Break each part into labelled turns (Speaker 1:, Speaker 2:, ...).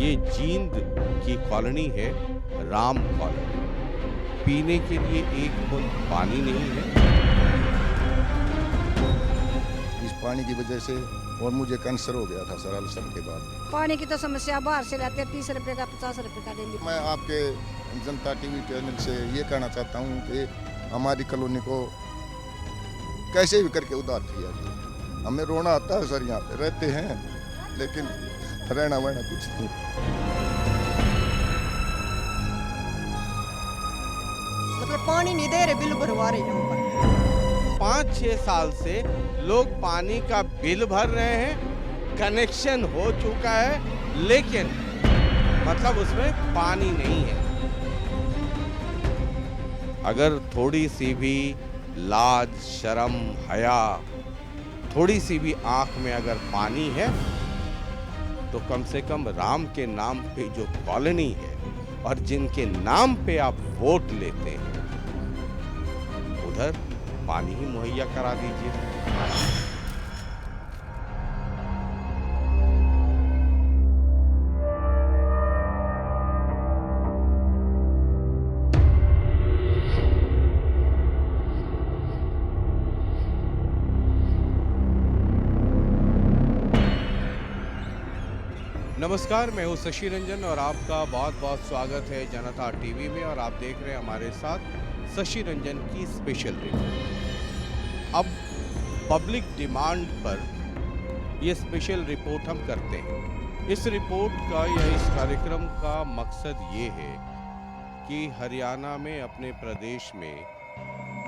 Speaker 1: ये जींद की कॉलोनी है राम कॉलोनी। पीने के लिए एक बूंद पानी नहीं है।
Speaker 2: इस पानी की वजह से और मुझे कैंसर हो गया था सर अल्सर के बाद।
Speaker 3: पानी की तो समस्या बाहर से लाते हैं 30 रुपए का 50 रुपए का डेली।
Speaker 2: मैं आपके जनता टीवी चैनल से ये कहना चाहता हूँ कि हमारी कॉलोनी को कैसे भी करके उधार किया जाए। हमें रोना आता है सर, यहाँ पे रहते हैं लेकिन रहना वहना कुछ नहीं।
Speaker 4: मतलब पानी नहीं दे रहे, बिल भरवा रहे हैं ऊपर।
Speaker 1: 5-6 साल से लोग पानी का बिल भर रहे हैं, कनेक्शन हो चुका है, लेकिन मतलब उसमें पानी नहीं है। अगर थोड़ी सी भी लाज शर्म हया, थोड़ी सी भी आंख में अगर पानी है तो कम से कम राम के नाम पे जो कॉलोनी है और जिनके नाम पे आप वोट लेते हैं उधर पानी ही मुहैया करा दीजिए। नमस्कार, मैं हूं शशि रंजन और आपका बहुत बहुत स्वागत है जनता टीवी में। और आप देख रहे हैं हमारे साथ शशि रंजन की स्पेशल रिपोर्ट। अब पब्लिक डिमांड पर ये स्पेशल रिपोर्ट हम करते हैं। इस रिपोर्ट का या इस कार्यक्रम का मकसद ये है कि हरियाणा में, अपने प्रदेश में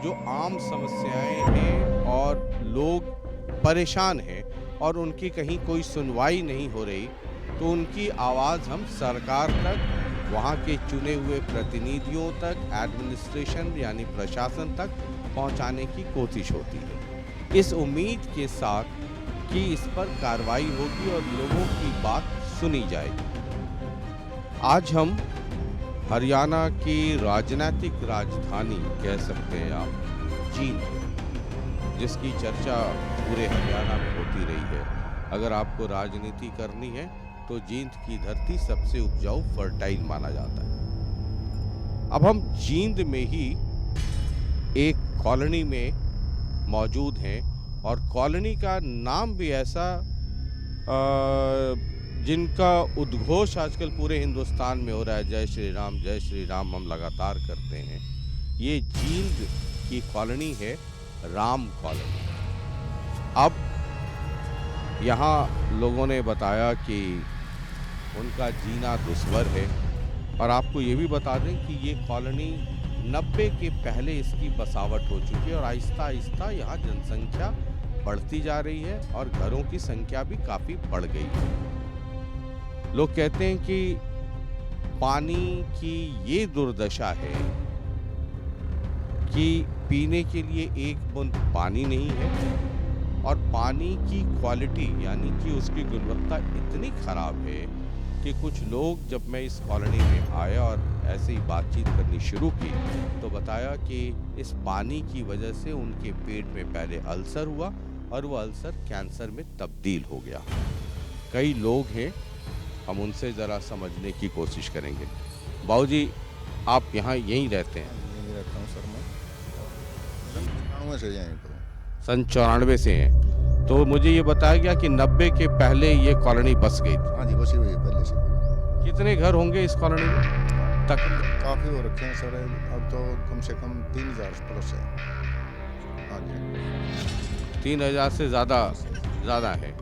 Speaker 1: जो आम समस्याएं हैं और लोग परेशान हैं और उनकी कहीं कोई सुनवाई नहीं हो रही, तो उनकी आवाज़ हम सरकार तक, वहाँ के चुने हुए प्रतिनिधियों तक, एडमिनिस्ट्रेशन यानी प्रशासन तक पहुँचाने की कोशिश होती है, इस उम्मीद के साथ कि इस पर कार्रवाई होगी और लोगों की बात सुनी जाएगी। आज हम हरियाणा की राजनीतिक राजधानी कह सकते हैं आप, जींद, जिसकी चर्चा पूरे हरियाणा में होती रही है। अगर आपको राजनीति करनी है तो जींद की धरती सबसे उपजाऊ, फर्टाइल माना जाता है। अब हम जींद में ही एक कॉलोनी में मौजूद हैं और कॉलोनी का नाम भी ऐसा जिनका उद्घोष आजकल पूरे हिंदुस्तान में हो रहा है, जय श्री राम हम लगातार करते हैं। ये जींद की कॉलोनी है राम कॉलोनी। अब यहाँ लोगों ने बताया कि उनका जीना दुश्वार है और आपको ये भी बता दें कि ये कॉलोनी 90 के पहले इसकी बसावट हो चुकी है और आहिस्ता आहिस्ता यहाँ जनसंख्या बढ़ती जा रही है और घरों की संख्या भी काफ़ी बढ़ गई है। लोग कहते हैं कि पानी की ये दुर्दशा है कि पीने के लिए एक बूंद पानी नहीं है और पानी की क्वालिटी यानी कि उसकी गुणवत्ता इतनी खराब है कि कुछ लोग, जब मैं इस कॉलोनी में आया और ऐसे ही बातचीत करनी शुरू की तो बताया कि इस पानी की वजह से उनके पेट में पहले अल्सर हुआ और वो अल्सर कैंसर में तब्दील हो गया। कई लोग हैं, हम उनसे ज़रा समझने की कोशिश करेंगे। बाबूजी, आप यहाँ यहीं रहते हैं?
Speaker 2: यहीं रहता हूँ सर मैं, से यहीं पर।
Speaker 1: सन 94 से हैं, तो मुझे ये बताया गया कि 90 के पहले ये कॉलोनी बस गई थी।
Speaker 2: हाँ जी, बसी हुई है पहले से।
Speaker 1: कितने घर होंगे इस कॉलोनी में तक?
Speaker 2: काफ़ी हो रखे हैं सर, अब तो कम से कम 3000 प्लस है। हाँ जी,
Speaker 1: 3000 से ज़्यादा है।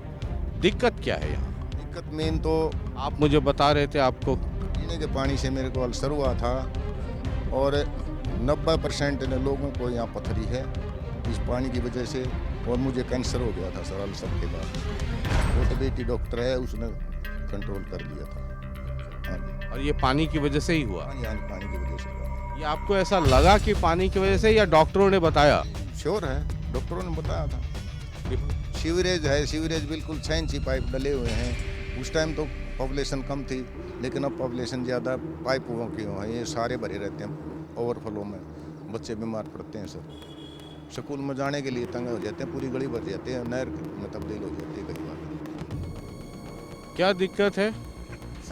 Speaker 1: दिक्कत क्या है यहाँ?
Speaker 2: दिक्कत मेन तो
Speaker 1: आप मुझे बता रहे थे आपको
Speaker 2: पीने के पानी से मेरे को अल्सर हुआ था और 90% लोगों को यहाँ पथरी है इस पानी की वजह से, और मुझे कैंसर हो गया था सर अल्सर के बाद। वो तो बेटी डॉक्टर है, उसने कंट्रोल कर लिया था। हाँ जी।
Speaker 1: और ये पानी की वजह से ही हुआ?
Speaker 2: हाँ जी, हाँ जी, पानी की वजह से हुआ।
Speaker 1: ये आपको ऐसा लगा कि पानी की वजह से, या डॉक्टरों ने बताया?
Speaker 2: श्योर है, डॉक्टरों ने बताया था। सीवरेज है, सीवरेज बिल्कुल 6 इंची पाइप डले हुए हैं। उस टाइम तो पॉपुलेशन कम थी, लेकिन अब पॉपुलेशन ज़्यादा, पाइपों की हैं, ये सारे भरे रहते हैं ओवरफ्लो में, बच्चे बीमार पड़ते हैं सर। स्कूल में जाने के लिए तंग हो जाते हैं, पूरी गली भर जाती है, नहर में तब्दील हो जाती है कई बार।
Speaker 1: क्या दिक्कत है?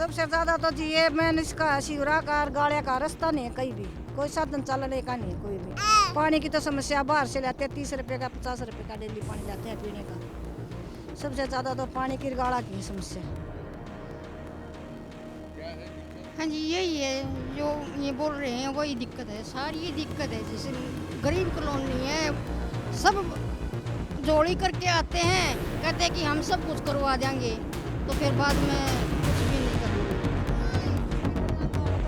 Speaker 3: सबसे ज्यादा तो जी ये मैन इसका शिवरा का और गाड़िया का रास्ता नहीं है, कहीं भी कोई साधन चलने का नहीं है कोई भी। पानी की तो समस्या, बाहर से लाते हैं 30 रुपए का 50 रुपए का डेली पानी लाते हैं पीने का। सबसे ज्यादा तो पानी की गाड़ा की समस्या।
Speaker 5: हाँ जी, यही है जो ये बोल रहे हैं, वही दिक्कत है, सारी ये दिक्कत है। जैसे गरीब कॉलोनी है, सब जोड़ी करके आते हैं, कहते हैं कि हम सब कुछ करवा देंगे, तो फिर बाद में कुछ भी नहीं करते।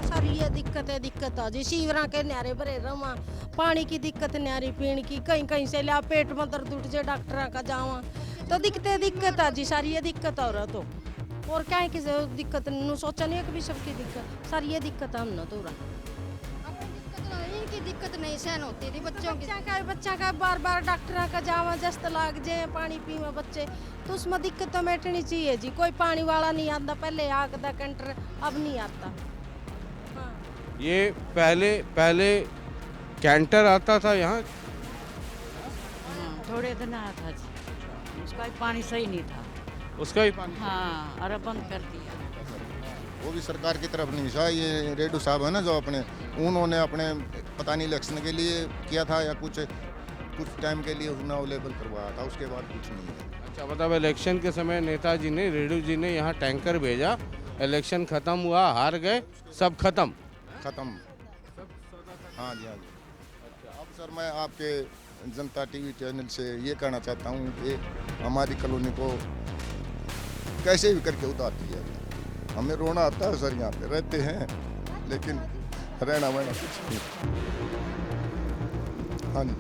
Speaker 6: सारी ये दिक्कत है जी। शिवरा के न्यारे भरे रवा, पानी की दिक्कत न्यारी, पीने की कहीं कहीं से लिया, पेट में दर्द उठ जाए डॉक्टर का जावा, तो दिक्कत है जी। सारी ये दिक्कत हो रहा तो और क्या है कि दिक्कत न सोचा नहीं है कभी सबकी दिक्कत, सारी ये दिक्कत है हम ना तो
Speaker 5: इनकी दिक्कत नहीं सहन होती थी
Speaker 6: बच्चा का बार बार डॉक्टर का जावा, जस्त लाग जाए, पानी पीवा बच्चे, तो उसमें दिक्कत तो मिटनी चाहिए जी। कोई पानी वाला नहीं आता, पहले आगदा कैंटर, अब नहीं आता। हाँ।
Speaker 1: ये पहले कैंटर आता था यहाँ।
Speaker 7: थोड़े दिन आया था जी, उसका भी पानी सही नहीं था,
Speaker 1: उसका ही पानी।
Speaker 7: हाँ, अरे बंद कर दिया।
Speaker 2: वो भी सरकार की तरफ नहीं था। ये रेडू साहब है ना जो अपने, उन्होंने अपने पता नहीं इलेक्शन के लिए किया था या कुछ टाइम के लिए उन्हें अवेलेबल करवाया था, उसके बाद कुछ नहीं है।
Speaker 1: अच्छा, मतलब इलेक्शन के समय नेताजी ने, रेड्डी जी ने यहाँ टैंकर भेजा, इलेक्शन खत्म हुआ, हार गए, सब खत्म।
Speaker 2: हाँ जी, हाँ जी। अब सर मैं आपके जनता टीवी चैनल से ये कहना चाहता हूँ कि हमारी कॉलोनी को कैसे भी करके उतार दिया जाए। हमें रोना आता है सर, यहाँ पे रहते हैं लेकिन रहना वहना कुछ नहीं। हाँ जी,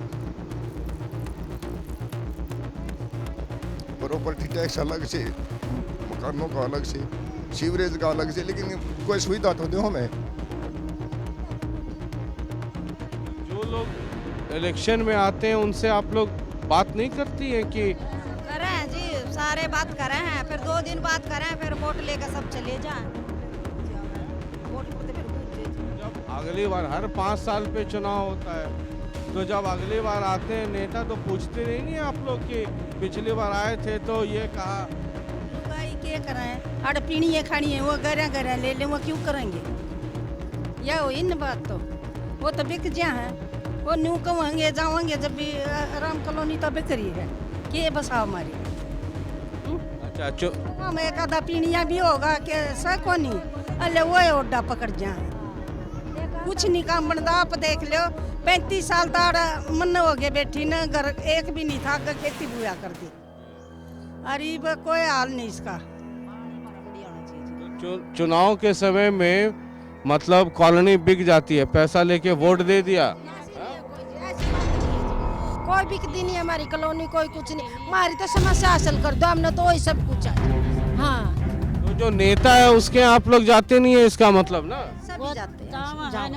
Speaker 2: प्रॉपर्टी टैक्स अलग से, मकानों का अलग से, सीवरेज का अलग से, लेकिन कोई सुविधा तो दो हमें।
Speaker 1: जो लोग इलेक्शन में आते हैं उनसे आप लोग बात नहीं करती हैं कि
Speaker 4: करे हैं जी, सारे बात करे हैं, फिर 2 दिन बात करें, फिर वोट लेकर सब चले जाएं। वोट करते फिर भूल जाए।
Speaker 1: जब अगली बार हर 5 साल पे चुनाव होता है, तो जब अगली बार आते हैं नेता तो पूछते नहीं आप लोग कि पिछली बार आए थे तो ये कहा।
Speaker 6: क्या कराएं, अड़ पीनी है खानी है, वो गरा ले ले, वो क्यों करेंगे? या हो इन बात तो वो तो बिक जा है, वो न्यू कहेंगे जाओगे जब भी राम कॉलोनी तो बिक रही है कि बसा हमारी।
Speaker 1: अच्छा,
Speaker 6: हम एक आधा पीनिया भी होगा कि सको नहीं, अल्ले वो ओडा पकड़ जाए, कुछ नहीं काम बनता। आप देख लो 35 साल तक मन हो गए बैठी न, घर एक भी नहीं था, खेती बुआ कर दी। अरे कोई हाल नहीं इसका।
Speaker 1: चुनाव के समय में मतलब कॉलोनी बिक जाती है, पैसा लेके वोट दे दिया।
Speaker 6: कोई बिकती नहीं हमारी कॉलोनी, कोई कुछ नहीं, हमारी तो समस्या हासिल कर दो, हमने तो वही सब कुछ है। हाँ,
Speaker 1: तो जो नेता है उसके आप लोग जाते नहीं है, इसका मतलब ना
Speaker 6: सभी जाते हैं।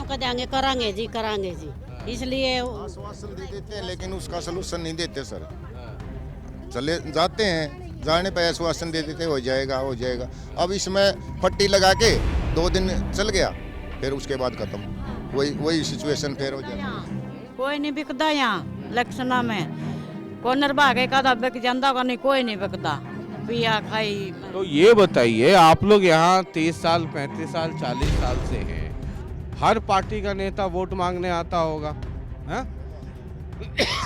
Speaker 7: का देंगे, करांगे जी, इसलिए
Speaker 2: आश्वासन दे देते हैं लेकिन उसका सलूशन नहीं देते सर। चले जाते हैं, जाने पे आश्वासन दे देते हो जाएगा। अब इसमें पट्टी लगा के 2 दिन चल गया, फिर उसके बाद खत्म, वही सिचुएशन फिर हो जाता है।
Speaker 7: कोई नहीं बिकता यहाँ इलेक्शन में, कॉर्नर भागे का बिक जाता का नहीं, कोई नहीं बिकता, पिया खाई।
Speaker 1: तो ये बताइए, आप लोग यहाँ 30 साल 35 साल 40 साल से हैं, हर पार्टी का नेता वोट मांगने आता होगा, है?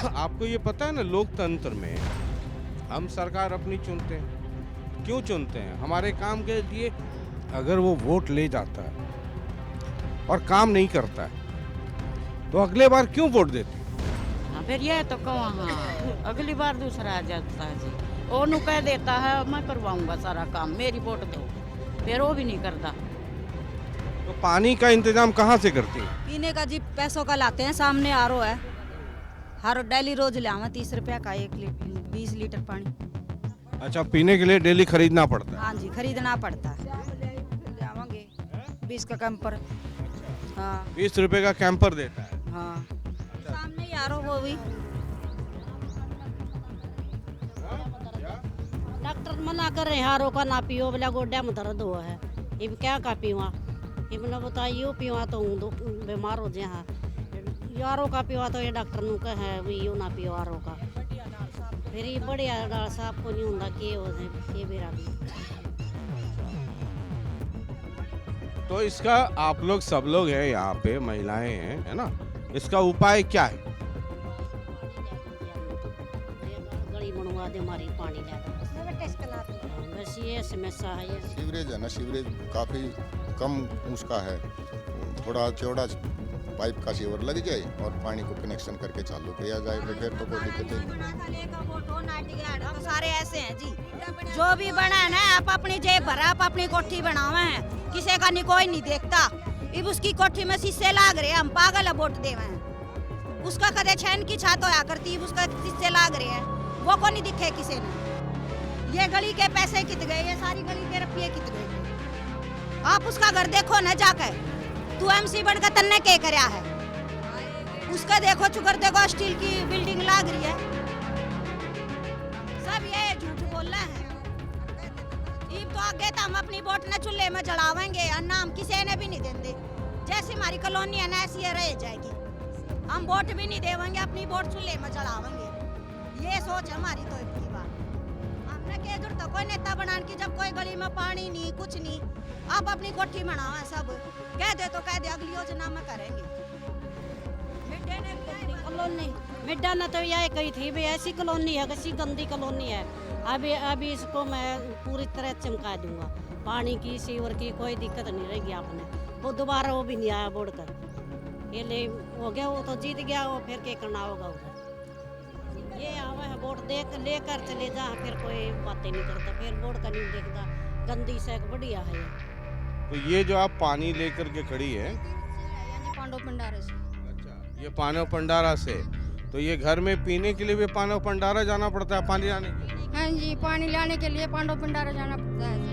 Speaker 1: आपको ये पता है ना, लोकतंत्र में हम सरकार अपनी चुनते हैं। क्यों चुनते हैं? हमारे काम के लिए। अगर वो वोट ले जाता है और काम नहीं करता है तो अगले बार क्यों वोट देते हैं?
Speaker 7: हाँ, फिर ये तो कहो, हाँ अगली बार दूसरा आ जाता है जी, ओनू कह देता है मैं करवाऊंगा सारा काम, मेरी वोट दो, फिर वो भी नहीं करता।
Speaker 1: तो पानी का इंतजाम कहाँ से करती हैं?
Speaker 4: पीने का जी पैसों का लाते हैं, सामने आरओ है, हर डेली रोज ले आवा 30 रुपया का 20 लीटर पानी।
Speaker 1: अच्छा, पीने के लिए डेली खरीदना पड़ता है?
Speaker 4: हाँ जी, खरीदना पड़ता है। ले आवांगे 20 का कैंपर। हाँ
Speaker 1: 20 रुपए का कैंपर देता है।
Speaker 4: हाँ, सामने ही आरओ वो भी।
Speaker 7: डॉक्टर मना कर रहे हैं हारो का ना पियो, बोला गोड्या में दर्द हुआ है, इब क्या का पीवा, इब न बताइयो पीवा तो बीमार हो जाए। हाँ, यारो का पीवा तो ये डॉक्टर नु कहे यो ना पियो आरो का, फिर ये बढ़िया डॉक्टर साहब को नहीं होता कि हो जाए ये बेरा भी।
Speaker 1: तो इसका आप लोग सब लोग हैं यहाँ पे, महिलाएं हैं, है ना, इसका उपाय क्या है?
Speaker 7: गली बनवा दे हमारी पानी ले बस ये समस्या है। ये
Speaker 2: सीवरेज है ना, सीवरेज काफ़ी कम उसका है, थोड़ा चौड़ा पाइप का सीवर लग जाए और पानी को कनेक्शन करके चालू किया जाए तो फिर तो कोई दिक्कत नहीं।
Speaker 4: हम सारे ऐसे हैं जी, जो भी बना है ना आप अपनी जेब भरा, आप अपनी कोठी बनावे हैं, किसी का नहीं, कोई नहीं देखता। अब उसकी कोठी में शीशे लाग रहे हैं, हम पागल है वोट देवे हैं। उसका कदे छेन की छात होया करती, उसका शीशे लाग रहे हैं, वो को नहीं दिखे किसी ने। ये गली के पैसे कित गए, ये सारी गली के रुपये कित गए। आप उसका घर देखो न जाकर, तू एमसी बन का तन्ने के करया है, उसका देखो चुकर देखो, स्टील की बिल्डिंग लाग रही है। सब ये झूठ बोल रहे हैं। अब तो आगे तो हम अपनी वोट न चूल्हे में जलावेंगे और नाम किसी ने भी नहीं देंगे। जैसी हमारी कॉलोनी है ना ऐसी रह जाएगी, हम वोट भी नहीं देवेंगे, अपनी वोट चूल्हे में जलावेंगे। ये सोच है हमारी। तो इतनी बात हमने कह दूर तो कोई नेता बनाने की, जब कोई गली में पानी नहीं कुछ नहीं, आप अपनी कोठी बनावा, सब कह दे तो कह दे, अगली योजना में करेंगे।
Speaker 7: कॉलोनी मिड्डा न तो यह कही थी भी ऐसी कॉलोनी है, कैसी गंदी कॉलोनी है। अभी इसको मैं पूरी तरह चमका दूंगा, पानी की सीवर की कोई दिक्कत नहीं रहेगी। आपने वो दोबारा वो भी नहीं आया बोर्ड कर, ये ले हो गया, वो तो जीत गया, वो फिर क्या करना होगा उधर। ये आवा है वोट देख लेकर चले जा, फिर कोई बातें नहीं करता, फिर बोर्ड का नहीं देखता, गंदी से बढ़िया है।
Speaker 1: तो ये जो आप पानी लेकर के खड़ी है,
Speaker 5: पांडव भंडारे से।
Speaker 1: अच्छा, ये पानो पंडारा से, तो ये घर में पीने के लिए भी पानो पंडारा जाना पड़ता है पानी लाने के लिए?
Speaker 5: हाँ जी, पानी लाने के लिए पांडव भंडारा जाना पड़ता है जी।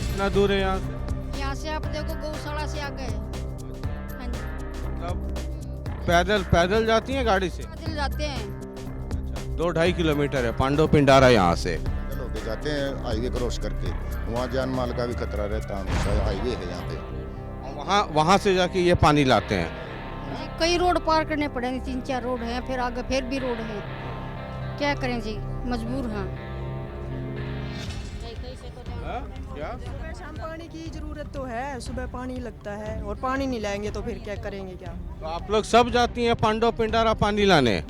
Speaker 1: कितना दूर है यहाँ से?
Speaker 5: यहाँ से आप देखो गौशाला से आगे है। हाँ जी,
Speaker 1: मतलब पैदल जाती हैं गाड़ी से?
Speaker 5: पैदल जाते हैं।
Speaker 1: 2-2.5 किलोमीटर है पांडव पिंडारा यहाँ से।
Speaker 2: चलो के जाते हैं हाईवे क्रॉस करके, वहाँ जान माल का भी खतरा रहता है, हमेशा हाईवे है यहाँ पे।
Speaker 1: वहाँ से जाके ये पानी लाते हैं।
Speaker 5: जी, कई रोड पार करने पड़ेंगे, 3-4 रोड हैं, फिर आगे फिर भी रोड है, क्या करें जी, मजबूर हैं।
Speaker 1: क्या?
Speaker 8: सुबह शाम पानी की जरूरत तो है, सुबह पानी लगता है और पानी नहीं लाएंगे तो फिर क्या करेंगे क्या।
Speaker 1: तो आप लोग सब जाती हैं पांडव पिंडारा पानी लाने?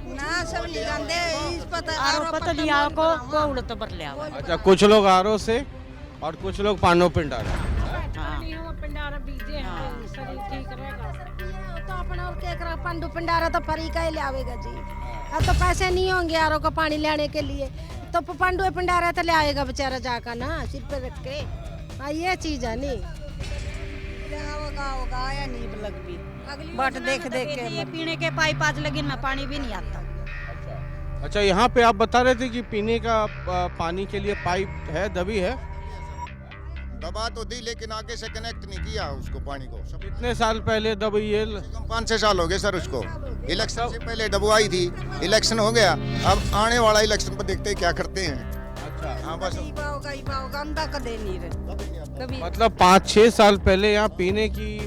Speaker 3: ना सब ले जाते इस पता
Speaker 7: आरो पता लिया को उड़त पर ले आओ।
Speaker 1: अच्छा, कुछ लोग आरो से और कुछ लोग पांडव पिंडारा।
Speaker 6: पिंडारा बीजे हैं, शरीर ठीक रहेगा
Speaker 3: तो अपना और क्या करा, पांडु पिंडारा तो फरी का ही लावेगा जी। अब तो पैसे नहीं होंगे आरो का पानी लेने के लिए, तो पांडु पिंडारा तो ले आएगा बेचारा जाकर ना, सिर पे रख के। हाँ, ये चीज है नहीं होगा या नहीं लग भी बट देख के
Speaker 4: ये पीने के पाइप आज लगिन में पानी भी नहीं आता।
Speaker 1: अच्छा, यहाँ पे आप बता रहे थे कि पीने का पानी के लिए पाइप है, दबी है?
Speaker 2: दबा तो दी लेकिन आगे से कनेक्ट नहीं किया उसको पानी को।
Speaker 1: कितने साल पहले दबी ये?
Speaker 2: 5-6 साल हो गए सर उसको, इलेक्शन से पहले दबवाई थी, इलेक्शन हो गया, अब आने वाला इलेक्शन पर देखते हैं क्या करते हैं।
Speaker 1: अच्छा,
Speaker 2: हाँ बस
Speaker 1: मतलब 5-6 साल पहले यहाँ पीने की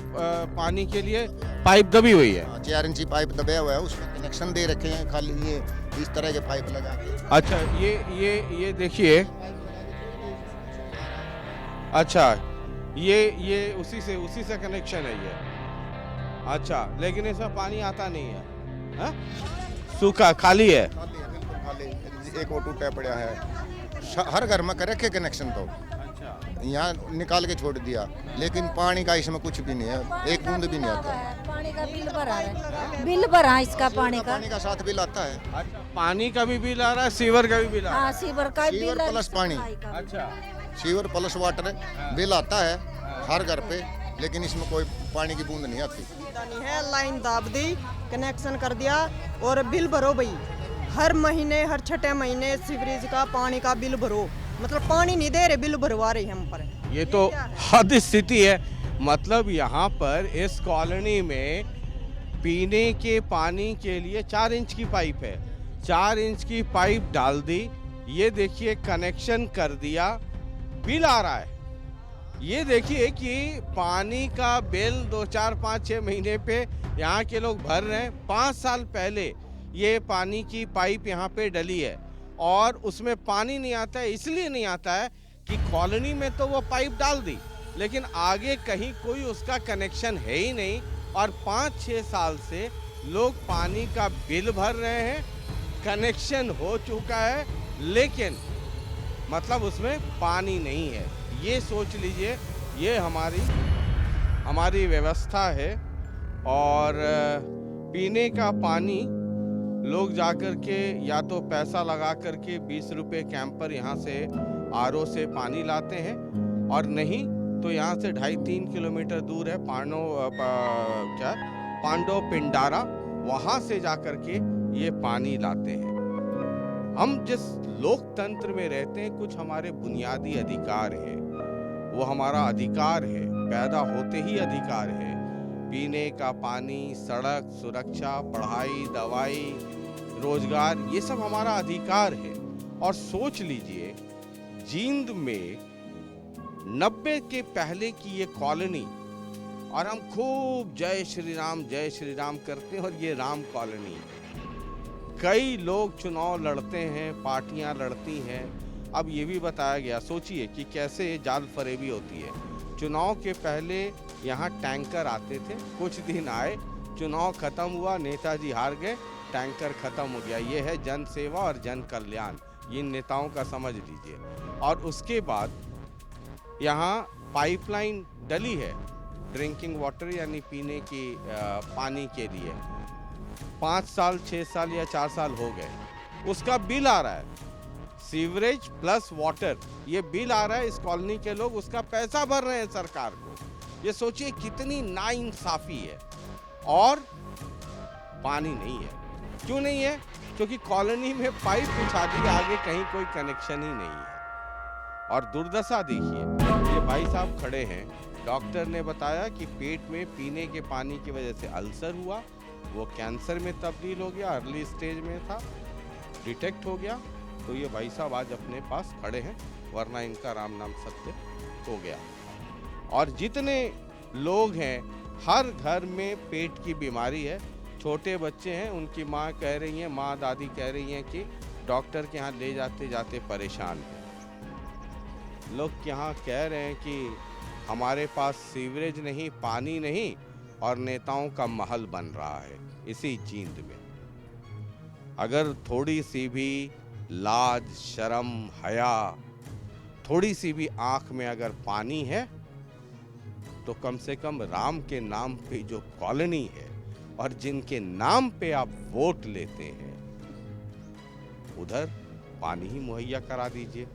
Speaker 1: पानी के लिए पाइप दबी हुई है।
Speaker 2: 4 इंची पाइप दबा हुआ है, उसमें कनेक्शन दे रखे हैं, खाली ये इस तरह के पाइप लगा के।
Speaker 1: अच्छा, ये देखिए, अच्छा ये उसी से कनेक्शन है ये। अच्छा, लेकिन इसमें पानी आता नहीं है, हाँ? सूखा खाली है।
Speaker 2: बिल्कुल खाली, एक वो टूटा पड़ा है, हर घर में करे के कनेक्शन तो यहाँ निकाल के छोड़ दिया, लेकिन पानी का इसमें कुछ भी नहीं है, एक बूंद भी नहीं आता।
Speaker 3: पानी का बिल भरा है, बिल भरा इसका पानी का
Speaker 2: साथ बिल आता है।
Speaker 1: अच्छा, पानी का भी बिल आ रहा है, सीवर का भी बिल आ रहा है?
Speaker 3: हाँ, सीवर का
Speaker 2: सीवर
Speaker 3: बिल
Speaker 2: प्लस पानी,
Speaker 1: अच्छा,
Speaker 2: सीवर प्लस वाटर बिल आता है हर घर पे, लेकिन इसमें कोई पानी की बूंद नहीं आती।
Speaker 8: नहीं है, लाइन दाब दी, कनेक्शन कर दिया और बिल भरो भाई, हर महीने हर 6 महीने सीवरेज का पानी का बिल भरो, मतलब पानी नहीं दे रहे, बिल भरवा रहे हम पर।
Speaker 1: ये तो हद स्थिति है। मतलब यहाँ पर इस कॉलोनी में पीने के पानी के लिए 4 इंच की पाइप है, 4 इंच की पाइप डाल दी, ये देखिए कनेक्शन कर दिया, बिल आ रहा है। ये देखिए कि पानी का बिल 2, 4, 5, 6 महीने पे यहाँ के लोग भर रहे हैं। 5 साल पहले ये पानी की पाइप यहाँ पे डली है और उसमें पानी नहीं आता है, इसलिए नहीं आता है कि कॉलोनी में तो वो पाइप डाल दी, लेकिन आगे कहीं कोई उसका कनेक्शन है ही नहीं और 5-6 साल से लोग पानी का बिल भर रहे हैं, कनेक्शन हो चुका है लेकिन मतलब उसमें पानी नहीं है। ये सोच लीजिए, ये हमारी व्यवस्था है। और पीने का पानी लोग जाकर के या तो पैसा लगा करके 20 रुपए कैंपर यहाँ से आरओ से पानी लाते हैं और नहीं तो यहाँ से 2.5-3 किलोमीटर दूर है पांडव पिंडारा, वहाँ से जाकर के ये पानी लाते हैं। हम जिस लोकतंत्र में रहते हैं, कुछ हमारे बुनियादी अधिकार हैं, वो हमारा अधिकार है, पैदा होते ही अधिकार है। पीने का पानी, सड़क, सुरक्षा, पढ़ाई, दवाई, रोजगार, ये सब हमारा अधिकार है। और सोच लीजिए जींद में 90 के पहले की ये कॉलोनी, और हम खूब जय श्री राम करते हैं और ये राम कॉलोनी। कई लोग चुनाव लड़ते हैं, पार्टियां लड़ती हैं। अब ये भी बताया गया, सोचिए कि कैसे जाल फरेबी होती है। चुनाव के पहले यहाँ टैंकर आते थे, कुछ दिन आए, चुनाव खत्म हुआ, नेताजी हार गए, टैंकर खत्म हो गया। ये है जन सेवा और जन कल्याण, ये नेताओं का समझ लीजिए। और उसके बाद यहाँ पाइपलाइन डली है ड्रिंकिंग वाटर यानी पीने की पानी के लिए। 5 साल 6 साल या 4 साल हो गए, उसका बिल आ रहा है, सीवरेज प्लस वाटर, ये बिल आ रहा है। इस कॉलोनी के लोग उसका पैसा भर रहे हैं सरकार को। ये सोचिए कितनी नाइंसाफी है। और पानी नहीं है। क्यों नहीं है? क्योंकि कॉलोनी में पाइप बिछा दी, आगे कहीं कोई कनेक्शन ही नहीं है। और दुर्दशा देखिए, ये भाई साहब खड़े हैं, डॉक्टर ने बताया कि पेट में पीने के पानी की वजह से अल्सर हुआ, वो कैंसर में तब्दील हो गया, अर्ली स्टेज में था, डिटेक्ट हो गया। तो ये भाई साहब आज अपने पास खड़े हैं, वरना इनका राम नाम सत्य हो गया। और जितने लोग हैं, हर घर में पेट की बीमारी है। छोटे बच्चे हैं, उनकी माँ कह रही हैं, माँ दादी कह रही हैं कि डॉक्टर के यहाँ ले जाते जाते परेशान हैं। लोग यहाँ कह रहे हैं कि हमारे पास सीवरेज नहीं, पानी नहीं, और नेताओं का महल बन रहा है इसी जींद में। अगर थोड़ी सी भी लाज, शर्म, हया, थोड़ी सी भी आंख में अगर पानी है, तो कम से कम राम के नाम पे जो कॉलोनी है और जिनके नाम पे आप वोट लेते हैं, उधर पानी ही मुहैया करा दीजिए।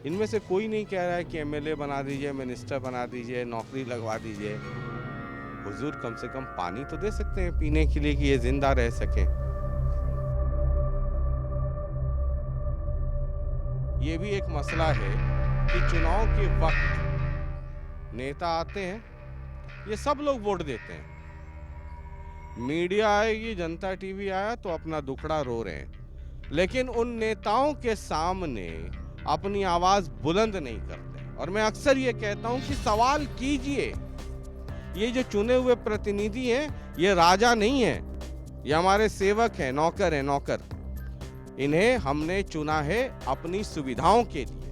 Speaker 1: इनमें से कोई नहीं कह रहा है कि एमएलए बना दीजिए, मिनिस्टर बना दीजिए, नौकरी लगवा दीजिए। हुजूर कम से कम पानी तो दे सकते हैं पीने के लिए कि ये जिंदा रह सके। ये भी एक मसला है कि चुनाव के वक्त नेता आते हैं, ये सब लोग वोट देते हैं। मीडिया आएगी, जनता टीवी आया तो अपना दुखड़ा रो रहे हैं, लेकिन उन नेताओं के सामने अपनी आवाज बुलंद नहीं करते। और मैं अक्सर ये कहता हूं कि सवाल कीजिए, ये जो चुने हुए प्रतिनिधि हैं, ये राजा नहीं है, ये हमारे सेवक हैं, नौकर हैं, नौकर। इन्हें हमने चुना है अपनी सुविधाओं के लिए।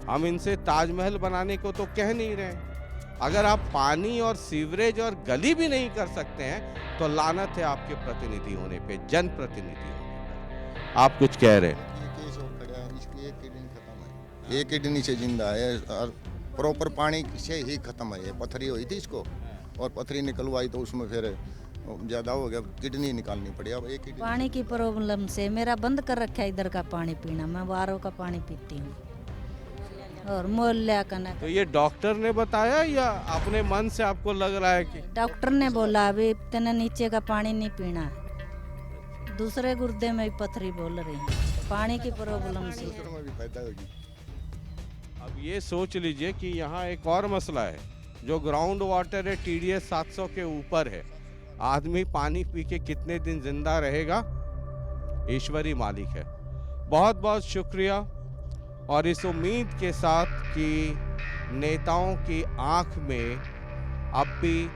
Speaker 1: हम इनसे ताजमहल बनाने को तो कह नहीं रहे। अगर आप पानी और सीवरेज और गली भी नहीं कर सकते हैं, तो लानत है आपके प्रतिनिधि होने पे, जनप्रतिनिधि होने पे। आप कुछ कह रहे हैं?
Speaker 2: एक किडनी से जिंदा है और प्रॉपर पानी से ही खत्म है। पथरी हुई थी इसको, और पथरी निकलवाई तो उसमें फिर ज्यादा हो गया, किडनी निकालनी पड़ी। अब एक किडनी
Speaker 3: पानी की प्रॉब्लम से मेरा बंद कर रखा है इधर का पानी पीना। मैं वारों का पानी पीती हूँ और मोहल्ला का ना।
Speaker 1: तो ये डॉक्टर ने बताया या अपने मन से आपको लग रहा है कि?
Speaker 3: डॉक्टर ने बोला अभी इतना नीचे का पानी नहीं पीना, दूसरे गुर्दे में भी पथरी बोल रही है, पानी की प्रॉब्लम से।
Speaker 2: में भी फायदा होगी।
Speaker 1: अब ये सोच लीजिए कि यहाँ एक और मसला है, जो ग्राउंड वाटर है TDS 700 के ऊपर है। आदमी पानी पी के कितने दिन जिंदा रहेगा, ईश्वरी मालिक है। बहुत बहुत शुक्रिया। और इस उम्मीद के साथ कि नेताओं की आंख में अब भी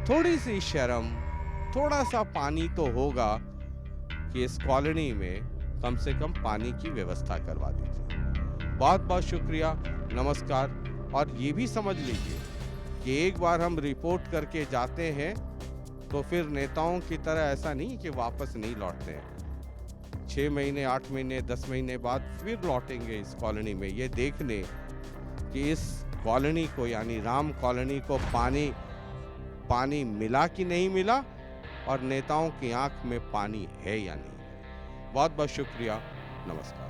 Speaker 1: थोड़ी सी शर्म, थोड़ा सा पानी तो होगा कि इस कॉलोनी में कम से कम पानी की व्यवस्था करवा दीजिए। बहुत बहुत शुक्रिया, नमस्कार और ये भी समझ लीजिए कि एक बार हम रिपोर्ट करके जाते हैं तो फिर नेताओं की तरह ऐसा नहीं कि वापस नहीं लौटते हैं। 6 महीने, 8 महीने, 10 महीने बाद फिर लौटेंगे इस कॉलोनी में, ये देखने कि इस कॉलोनी को यानी राम कॉलोनी को पानी मिला कि नहीं मिला और नेताओं की आंख में पानी है या नहीं। बहुत बहुत शुक्रिया, नमस्कार।